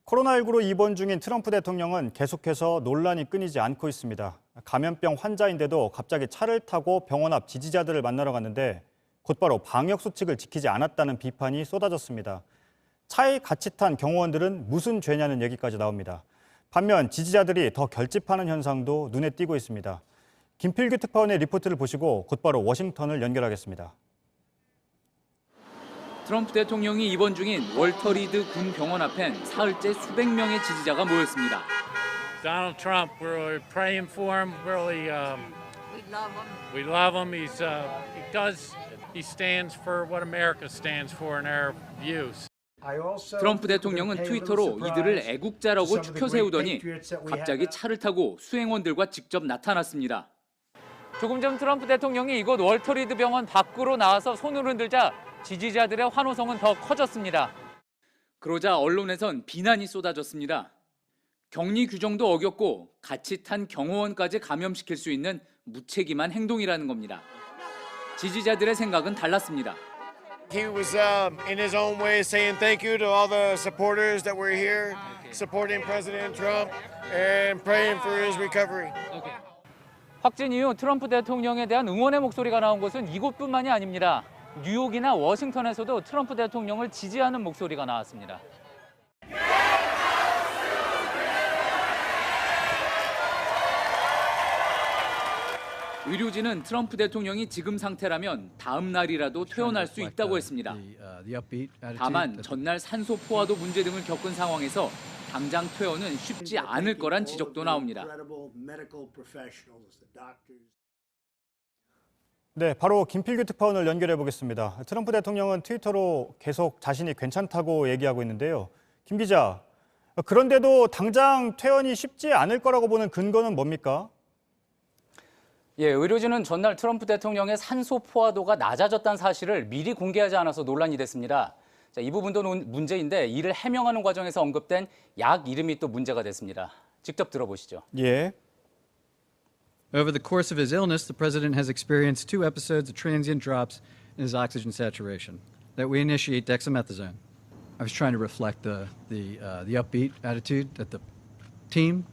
코로나19로 입원 중인 트럼프 대통령은 계속해서 논란이 끊이지 않고 있습니다. 감염병 환자인데도 갑자기 차를 타고 병원 앞 지지자들을 만나러 갔는데 곧바로 방역수칙을 지키지 않았다는 비판이 쏟아졌습니다. 차에 같이 탄 경호원들은 무슨 죄냐는 얘기까지 나옵니다. 반면 지지자들이 더 결집하는 현상도 눈에 띄고 있습니다. 김필규 특파원의 리포트를 보시고 곧바로 워싱턴을 연결하겠습니다. 트럼프 대통령이 입원 중인 월터 리드 군 병원 앞엔 사흘째 수백 명의 지지자가 모였습니다. Donald Trump, we're praying for him. Really, we love him. He stands for what America stands for in our views. 트럼프 대통령은 트위터로 이들을 애국자라고 추켜 세우더니 갑자기 차를 타고 수행원들과 직접 나타났습니다. 조금 전 트럼프 대통령이 이곳 월터 리드 병원 밖으로 나와서 손을 흔들자 지지자들의 환호성은 더 커졌습니다. 그러자 언론에선 비난이 쏟아졌습니다. 격리 규정도 어겼고 같이 탄 경호원까지 감염시킬 수 있는 무책임한 행동이라는 겁니다. 지지자들의 생각은 달랐습니다. He was in his own way saying thank you to all the supporters that were here, supporting President Trump and praying for his recovery. 확진 이후 트럼프 대통령에 대한 응원의 목소리가 나온 곳은 이곳뿐만이 아닙니다. 뉴욕이나 워싱턴에서도 트럼프 대통령을 지지하는 목소리가 나왔습니다. 의료진은 트럼프 대통령이 지금 상태라면 다음 날이라도 퇴원할 수 있다고 했습니다. 다만 전날 산소 포화도 문제 등을 겪은 상황에서 당장 퇴원은 쉽지 않을 거란 지적도 나옵니다. 네, 바로 김필규 특파원을 연결해 보겠습니다. 트럼프 대통령은 트위터로 계속 자신이 괜찮다고 얘기하고 있는데요. 김 기자, 그런데도 당장 퇴원이 쉽지 않을 거라고 보는 근거는 뭡니까? 예, 의료진은 전날 트럼프 대통령의 산소 포화도가 낮아졌다는 사실을 미리 공개하지 않아서 논란이 됐습니다. 자, 이 부분도 문제인데 이를 해명하는 과정에서 언급된 약 이름이 또 문제가 됐습니다. 직접 들어보시죠. 예. Over the course of his illness, the president has experienced 2 episodes of transient drops in his oxygen saturation. That we initiate dexamethasone. I was trying to reflect the upbeat attitude that the team.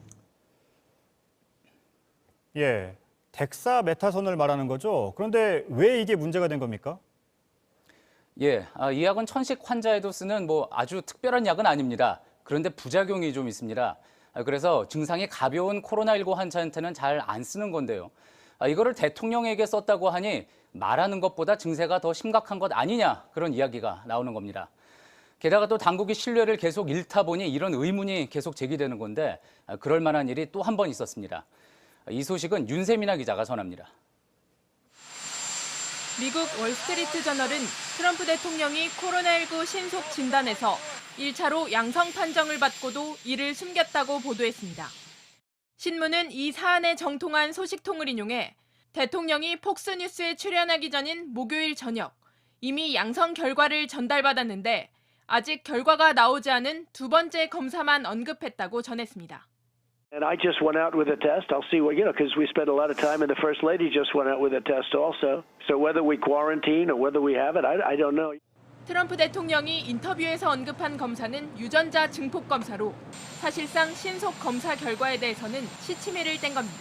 예, 덱사메타손을 말하는 거죠. 그런데 왜 이게 문제가 된 겁니까? 예, 이 약은 천식 환자에도 쓰는 아주 특별한 약은 아닙니다. 그런데 부작용이 좀 있습니다. 그래서 증상이 가벼운 코로나19 환자한테는 잘 안 쓰는 건데요. 이거를 대통령에게 썼다고 하니 말하는 것보다 증세가 더 심각한 것 아니냐, 그런 이야기가 나오는 겁니다. 게다가 또 당국이 신뢰를 계속 잃다 보니 이런 의문이 계속 제기되는 건데 그럴 만한 일이 또 한 번 있었습니다. 이 소식은 윤세민아 기자가 전합니다. 미국 월스트리트 저널은 트럼프 대통령이 코로나19 신속 진단에서 1차로 양성 판정을 받고도 이를 숨겼다고 보도했습니다. 신문은 이 사안에 정통한 소식통을 인용해 대통령이 폭스뉴스에 출연하기 전인 목요일 저녁 이미 양성 결과를 전달받았는데 아직 결과가 나오지 않은 두 번째 검사만 언급했다고 전했습니다. And I just went out with a test. I'll see what, because we spent a lot of time and the First Lady just went out with a test also. So whether we quarantine or whether we have it, I don't know. 트럼프 대통령이 인터뷰에서 언급한 검사는 유전자 증폭 검사로 사실상 신속 검사 결과에 대해서는 시치미를 뗀 겁니다.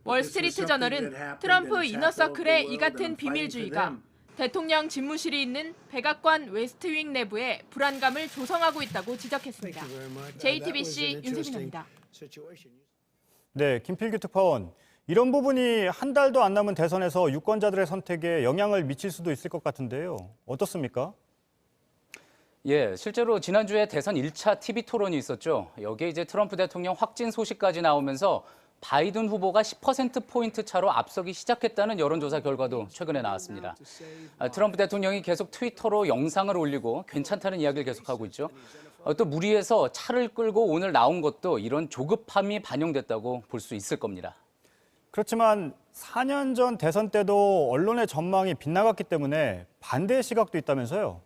월스트리트 저널은 트럼프 이너서클의 이 같은 비밀주의가 대통령 집무실이 있는 백악관 웨스트윙 내부에 불안감을 조성하고 있다고 지적했습니다. JTBC 윤세민입니다. 네, 김필규 특파원. 이런 부분이 한 달도 안 남은 대선에서 유권자들의 선택에 영향을 미칠 수도 있을 것 같은데요. 어떻습니까? 예, 실제로 지난주에 대선 1차 TV 토론이 있었죠. 여기에 이제 트럼프 대통령 확진 소식까지 나오면서 바이든 후보가 10%포인트 차로 앞서기 시작했다는 여론조사 결과도 최근에 나왔습니다. 트럼프 대통령이 계속 트위터로 영상을 올리고 괜찮다는 이야기를 계속하고 있죠. 또 무리해서 차를 끌고 오늘 나온 것도 이런 조급함이 반영됐다고 볼 수 있을 겁니다. 그렇지만 4년 전 대선 때도 언론의 전망이 빗나갔기 때문에 반대의 시각도 있다면서요?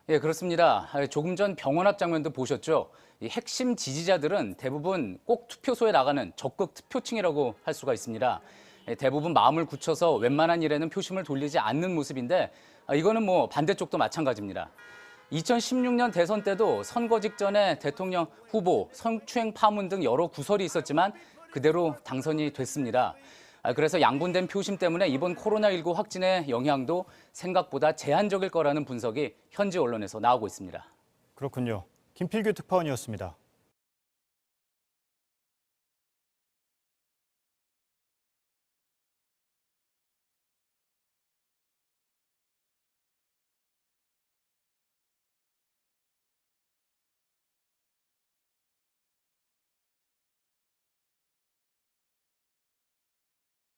예, 그렇습니다. 조금 전 병원 앞 장면도 보셨죠? 이 핵심 지지자들은 대부분 꼭 투표소에 나가는 적극 투표층이라고 할 수가 있습니다. 대부분 마음을 굳혀서 웬만한 일에는 표심을 돌리지 않는 모습인데 이거는 반대쪽도 마찬가지입니다. 2016년 대선 때도 선거 직전에 대통령 후보, 성추행 파문 등 여러 구설이 있었지만 그대로 당선이 됐습니다. 그래서 양분된 표심 때문에 이번 코로나19 확진의 영향도 생각보다 제한적일 거라는 분석이 현지 언론에서 나오고 있습니다. 그렇군요. 김필규 특파원이었습니다.